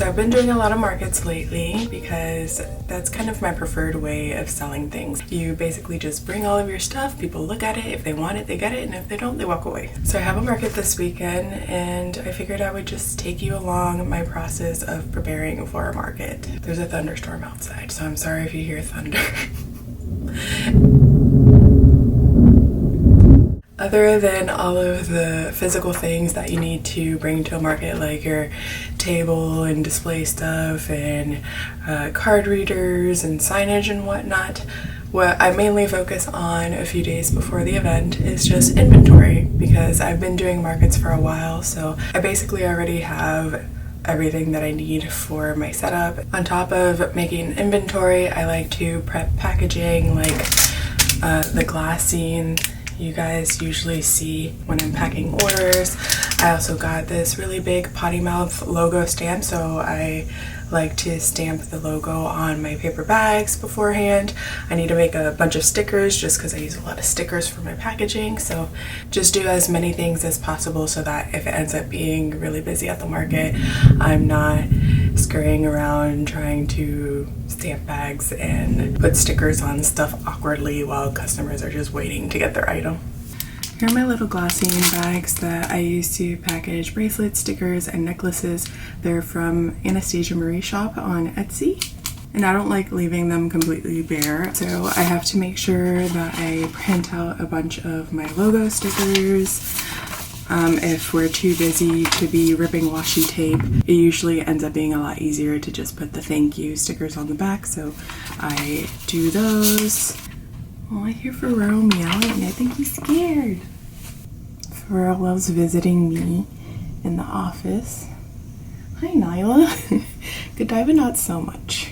So I've been doing a lot of markets lately because that's kind of my preferred way of selling things. You basically just bring all of your stuff, people look at it, if they want it, they get it, and if they don't, they walk away. So I have a market this weekend and I figured I would just take you along my process of preparing for a market. There's a thunderstorm outside, so I'm sorry if you hear thunder. Other than all of the physical things that you need to bring to a market, like your table and display stuff and card readers and signage and whatnot, what I mainly focus on a few days before the event is just inventory, because I've been doing markets for a while, so I basically already have everything that I need for my setup. On top of making inventory, I like to prep packaging, like the glassine you guys usually see when I'm packing orders. I also got this really big potty mouth logo stamp, so I like to stamp the logo on my paper bags beforehand. I need to make a bunch of stickers just because I use a lot of stickers for my packaging, so just do as many things as possible so that if it ends up being really busy at the market, I'm not scurrying around trying to stamp bags and put stickers on stuff awkwardly while customers are just waiting to get their item. Here are my little glassine bags that I use to package bracelets, stickers, and necklaces. They're from Anastasia Marie Shop on Etsy. And I don't like leaving them completely bare, so I have to make sure that I print out a bunch of my logo stickers. If we're too busy to be ripping washi tape, it usually ends up being a lot easier to just put the thank you stickers on the back, so I do those. Oh, I hear Pharrell meowing. I think he's scared. Pharrell loves visiting me in the office. Hi, Nyla. Godiva, not so much.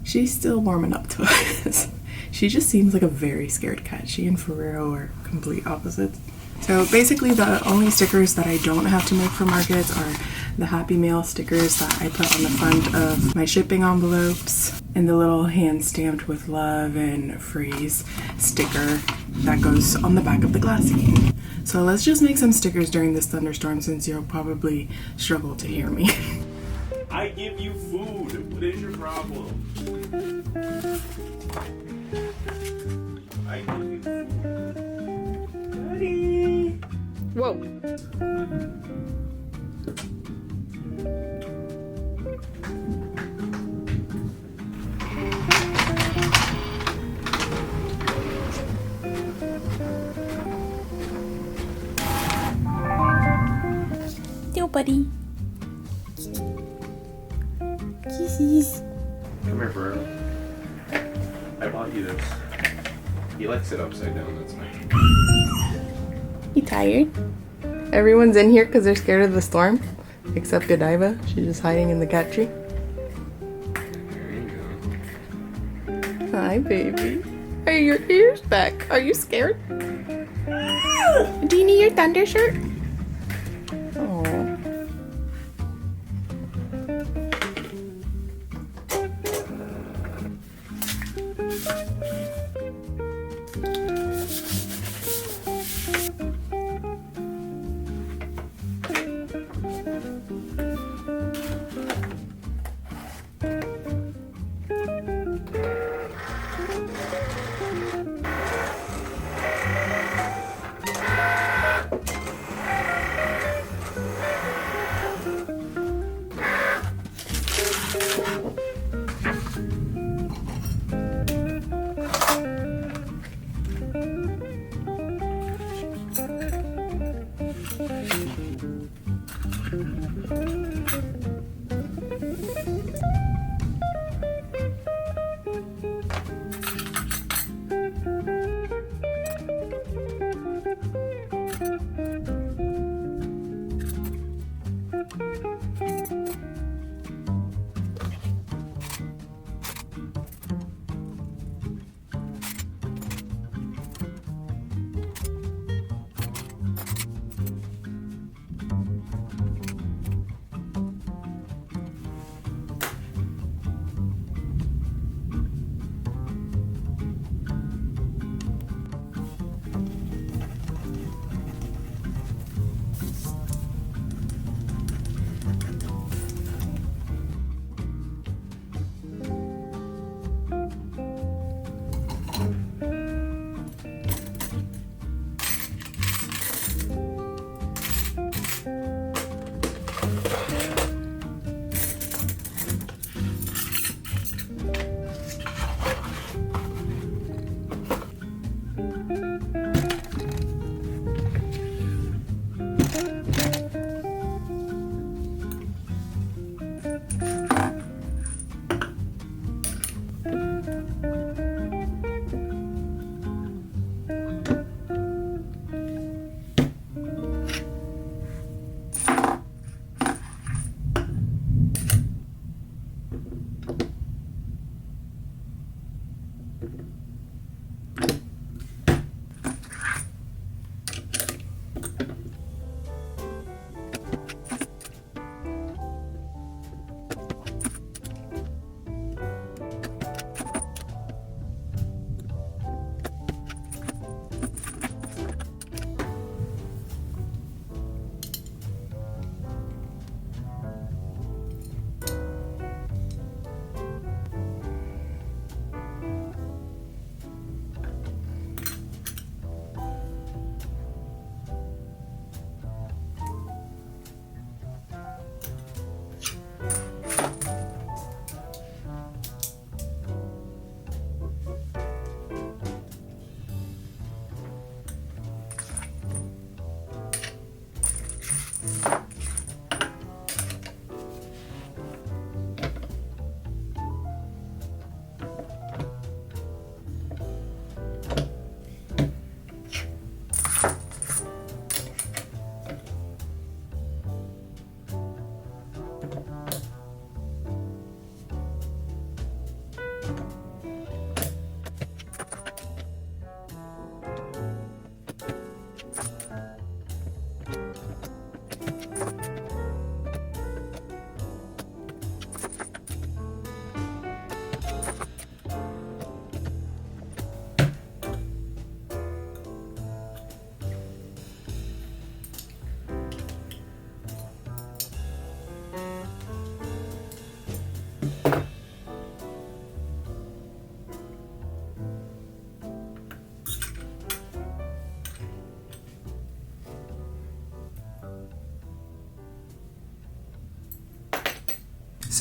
She's still warming up to us. She just seems like a very scared cat. She and Pharrell are complete opposites. So basically the only stickers that I don't have to make for markets are the Happy Mail stickers that I put on the front of my shipping envelopes, and the little hand stamped with love and freeze sticker that goes on the back of the glassine. So let's just make some stickers during this thunderstorm, since you'll probably struggle to hear me. I give you food. What is your problem? I give you food. Daddy. Whoa. Buddy. Kisses. Come here, Bro. I bought you this. He likes it upside down, that's fine. You tired? Everyone's in here because they're scared of the storm, except Godiva. She's just hiding in the cat tree. There you go. Hi, baby. Are your ears back? Are you scared? Do you need your thunder shirt? Oh.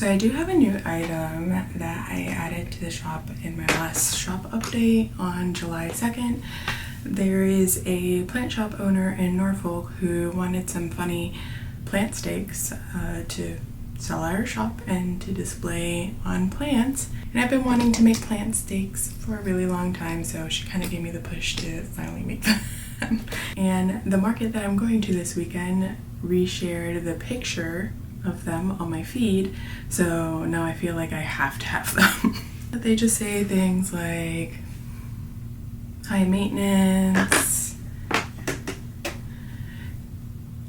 So I do have a new item that I added to the shop in my last shop update on July 2nd. There is a plant shop owner in Norfolk who wanted some funny plant stakes to sell at her shop and to display on plants. And I've been wanting to make plant stakes for a really long time, so she kind of gave me the push to finally make them. And the market that I'm going to this weekend reshared the picture of them on my feed, so now I feel like I have to have them. But they just say things like high maintenance,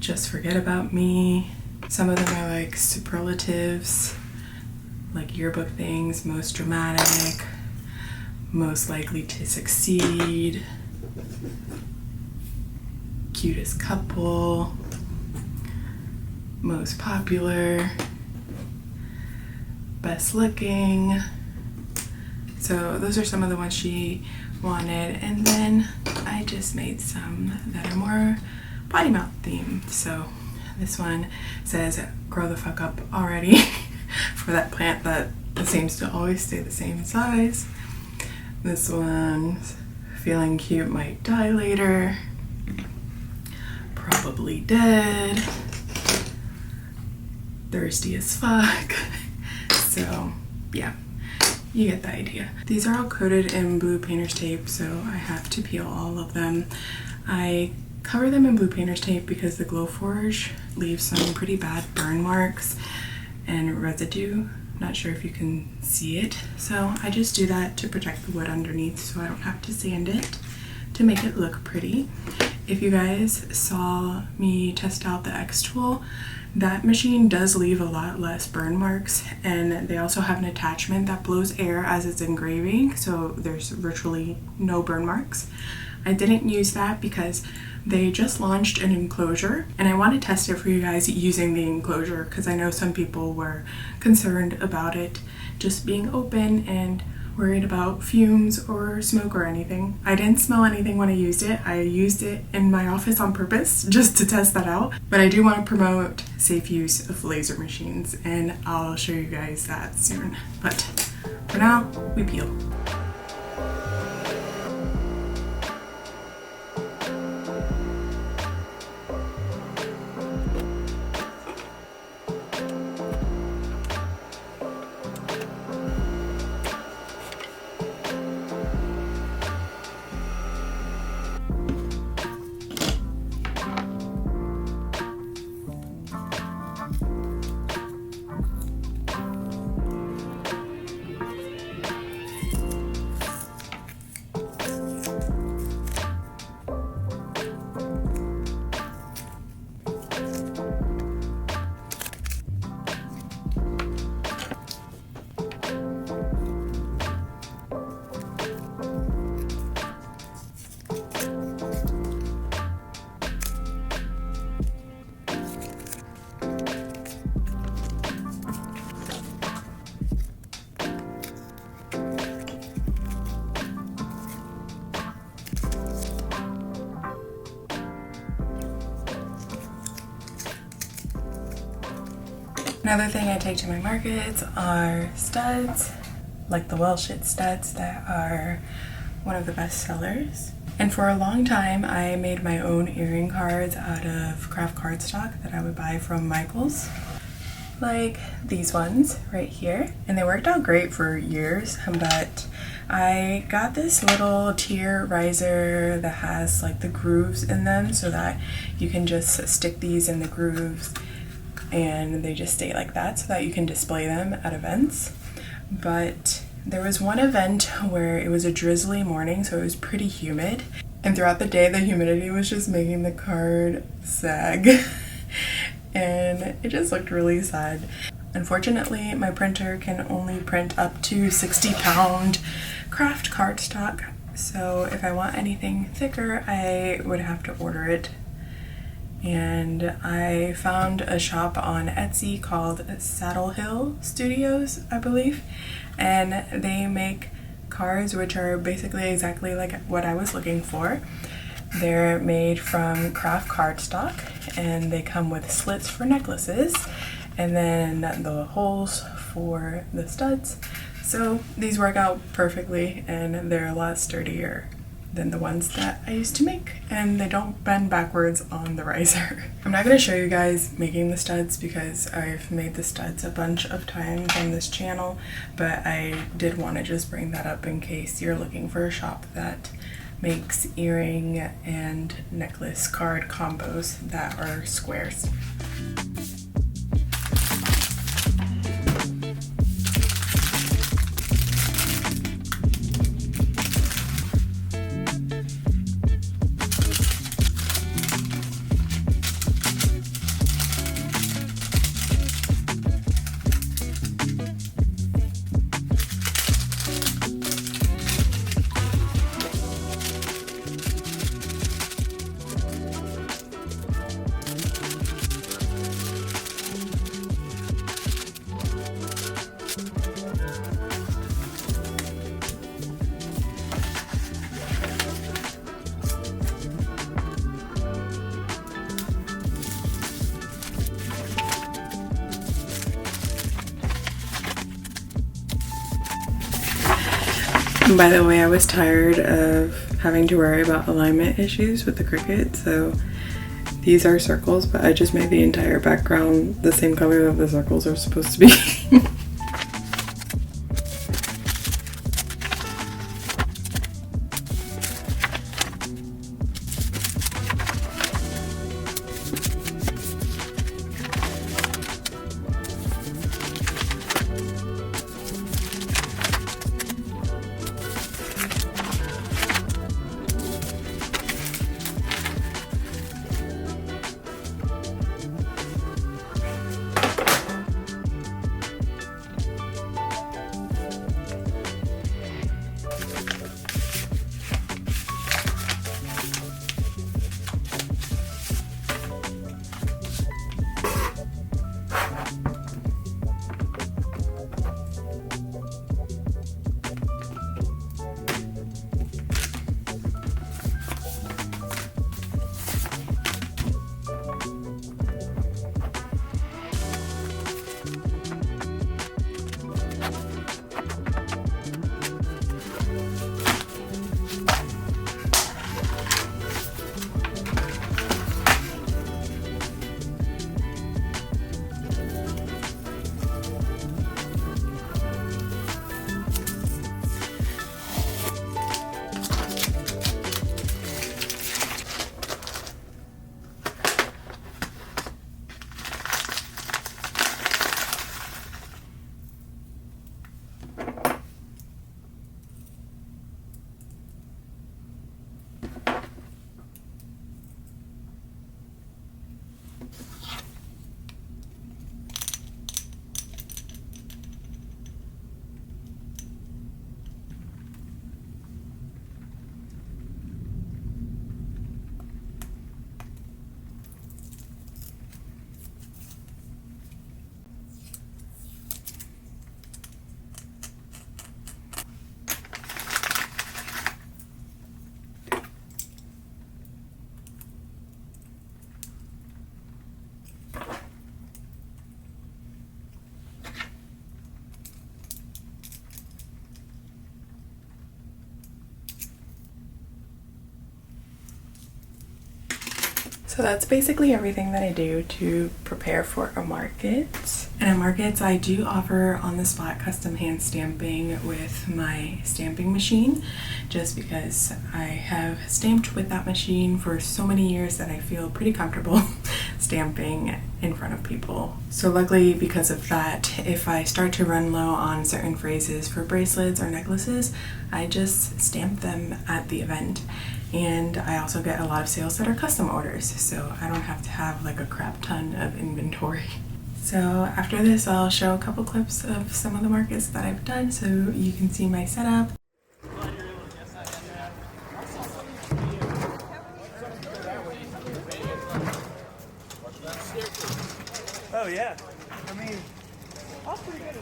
just forget about me. Some of them are like superlatives, like yearbook things, most dramatic, most likely to succeed, cutest couple, most popular, best looking. So those are some of the ones she wanted, and then I just made some that are more potty mouth themed. So this one says grow the fuck up already for that plant that seems to always stay the same size. This one's feeling cute, might die later, probably dead, thirsty as fuck. So yeah, you get the idea. These are all coated in blue painter's tape, so I have to peel all of them. I cover them in blue painter's tape because the Glowforge leaves some pretty bad burn marks and residue. Not sure if you can see it, so I just do that to protect the wood underneath so I don't have to sand it to make it look pretty. If you guys saw me test out the xTool, that machine does leave a lot less burn marks, and they also have an attachment that blows air as it's engraving, so there's virtually no burn marks. I didn't use that because they just launched an enclosure, and I want to test it for you guys using the enclosure because I know some people were concerned about it just being open and worried about fumes or smoke or anything. I didn't smell anything when I used it. I used it in my office on purpose just to test that out. But I do want to promote safe use of laser machines, and I'll show you guys that soon. But for now, we peel. Another thing I take to my markets are studs, like the Welsh studs that are one of the best sellers. And for a long time, I made my own earring cards out of craft cardstock that I would buy from Michael's. Like these ones right here. And they worked out great for years, but I got this little tier riser that has like the grooves in them so that you can just stick these in the grooves and they just stay like that so that you can display them at events. But there was one event where it was a drizzly morning, so it was pretty humid. And throughout the day, the humidity was just making the card sag. And it just looked really sad. Unfortunately, my printer can only print up to 60-pound craft cardstock. So if I want anything thicker, I would have to order it. And I found a shop on Etsy called Saddle Hill Studios, I believe. And they make cards which are basically exactly like what I was looking for. They're made from craft cardstock and they come with slits for necklaces and then the holes for the studs. So these work out perfectly and they're a lot sturdier than the ones that I used to make, and they don't bend backwards on the riser. I'm not going to show you guys making the studs because I've made the studs a bunch of times on this channel, but I did want to just bring that up in case you're looking for a shop that makes earring and necklace card combos that are squares. And by the way, I was tired of having to worry about alignment issues with the Cricut, so these are circles, but I just made the entire background the same color that the circles are supposed to be. So that's basically everything that I do to prepare for a market. And at markets, I do offer on-the-spot custom hand stamping with my stamping machine, just because I have stamped with that machine for so many years that I feel pretty comfortable stamping in front of people. So luckily, because of that, if I start to run low on certain phrases for bracelets or necklaces, I just stamp them at the event. And I also get a lot of sales that are custom orders, so I don't have to have like a crap ton of inventory. So after this, I'll show a couple clips of some of the markets that I've done so you can see my setup. Oh yeah, I mean, that's pretty good.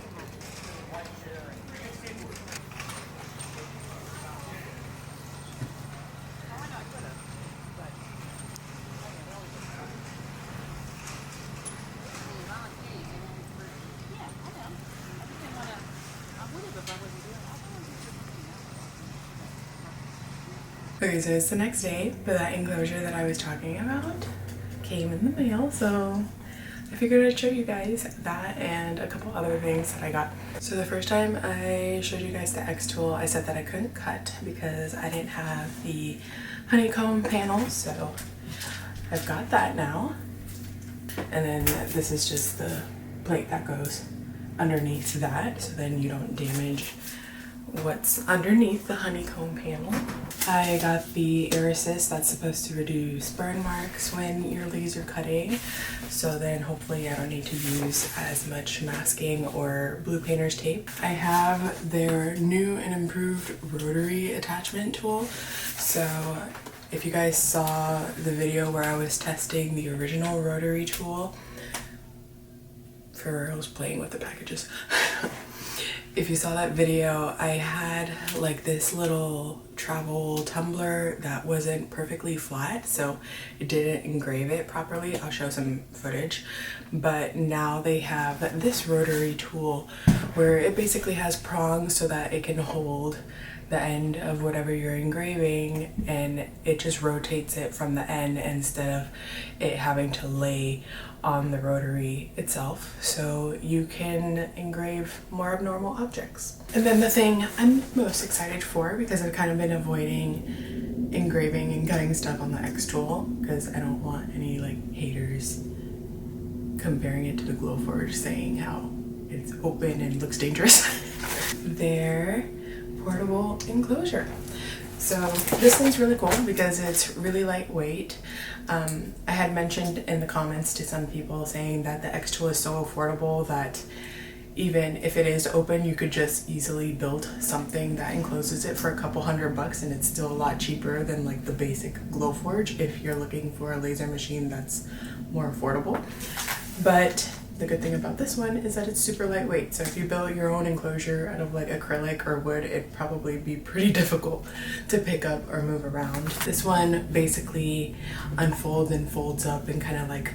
Okay, so it's the next day, but that enclosure that I was talking about came in the mail, so I figured I'd show you guys that and a couple other things that I got. So the first time I showed you guys the xTool, I said that I couldn't cut because I didn't have the honeycomb panel, so I've got that now. And then this is just the plate that goes underneath that, so then you don't damage what's underneath the honeycomb panel. I got the air assist that's supposed to reduce burn marks when you're laser cutting, so then hopefully I don't need to use as much masking or blue painter's tape. I have their new and improved rotary attachment tool. So if you guys saw the video where I was testing the original rotary tool, I was playing with the packages. If you saw that video, I had like this little travel tumbler that wasn't perfectly flat, so it didn't engrave it properly. I'll show some footage. But now they have this rotary tool where it basically has prongs so that it can hold the end of whatever you're engraving, and it just rotates it from the end instead of it having to lay on the rotary itself, so you can engrave more abnormal objects. And then the thing I'm most excited for, because I've kind of been avoiding engraving and cutting stuff on the xTool because I don't want any like haters comparing it to the Glowforge saying how it's open and looks dangerous. Their portable enclosure. So this thing's really cool because it's really lightweight. I had mentioned in the comments to some people saying that the xTool is so affordable that even if it is open, you could just easily build something that encloses it for a couple $100 and it's still a lot cheaper than like the basic Glowforge if you're looking for a laser machine that's more affordable. But the good thing about this one is that it's super lightweight, so if you build your own enclosure out of like acrylic or wood, it'd probably be pretty difficult to pick up or move around. This one basically unfolds and folds up and kind of like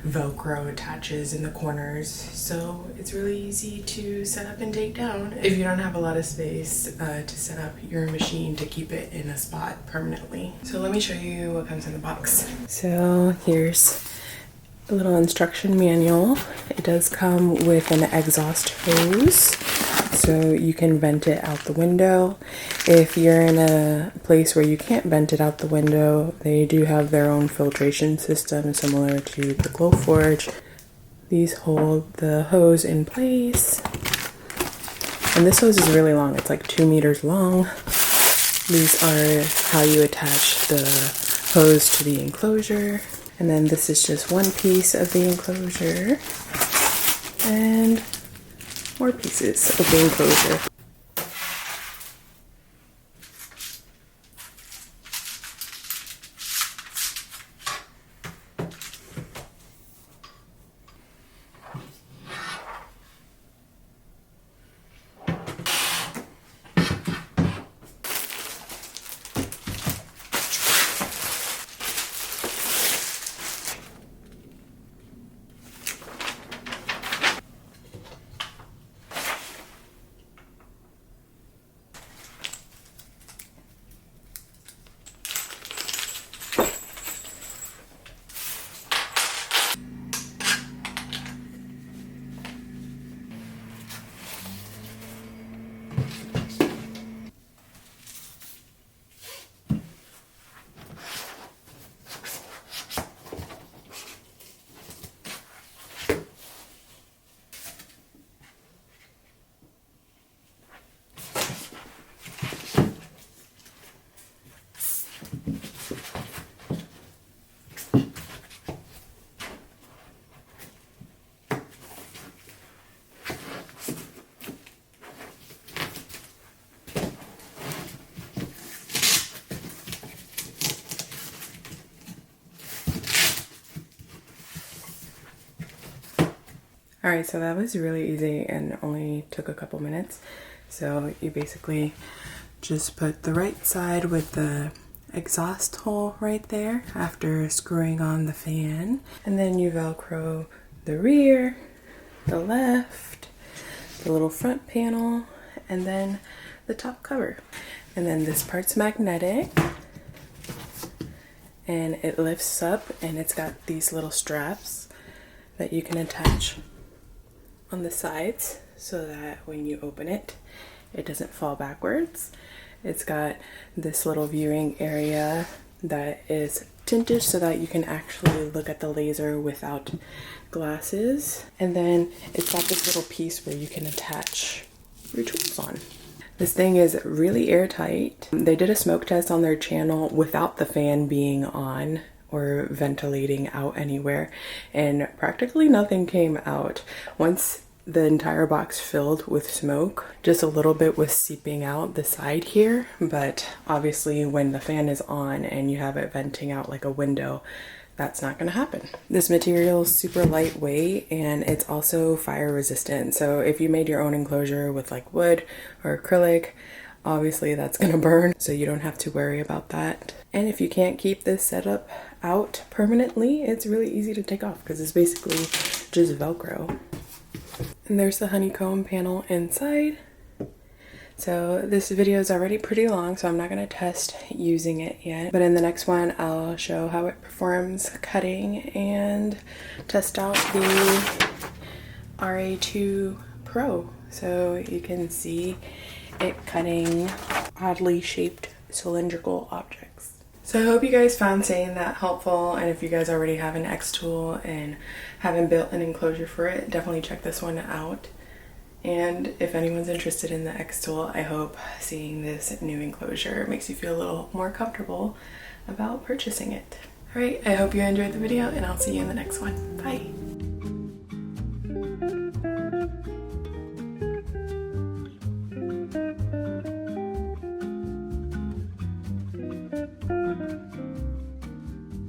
Velcro attaches in the corners, so it's really easy to set up and take down if you don't have a lot of space to set up your machine to keep it in a spot permanently. So let me show you what comes in the box. So here's a little instruction manual. It does come with an exhaust hose, so you can vent it out the window. If you're in a place where you can't vent it out the window, they do have their own filtration system similar to the Glowforge. These hold the hose in place. And this hose is really long. It's like 2 meters long. These are how you attach the hose to the enclosure. And then this is just one piece of the enclosure and more pieces of the enclosure. Alright, so that was really easy and only took a couple minutes. So you basically just put the right side with the exhaust hole right there after screwing on the fan, and then you Velcro the rear, the left, the little front panel, and then the top cover. And then this part's magnetic and it lifts up, and it's got these little straps that you can attach on the sides so that when you open it, it doesn't fall backwards. It's got this little viewing area that is tinted so that you can actually look at the laser without glasses. And then it's got this little piece where you can attach your tools on. This thing is really airtight. They did a smoke test on their channel without the fan being on or ventilating out anywhere, and practically nothing came out. Once the entire box filled with smoke, just a little bit was seeping out the side here, but obviously when the fan is on and you have it venting out like a window, that's not going to happen. This material is super lightweight and it's also fire resistant. So if you made your own enclosure with like wood or acrylic, obviously that's going to burn, so you don't have to worry about that. And if you can't keep this setup out permanently, it's really easy to take off because it's basically just Velcro. And there's the honeycomb panel inside. So this video is already pretty long, so I'm not going to test using it yet. But in the next one, I'll show how it performs cutting and test out the RA2 Pro. So you can see it cutting oddly shaped cylindrical objects. So I hope you guys found saying that helpful, and if you guys already have an xTool and haven't built an enclosure for it, definitely check this one out. And if anyone's interested in the xTool, I hope seeing this new enclosure makes you feel a little more comfortable about purchasing it. Alright, I hope you enjoyed the video, and I'll see you in the next one. Bye!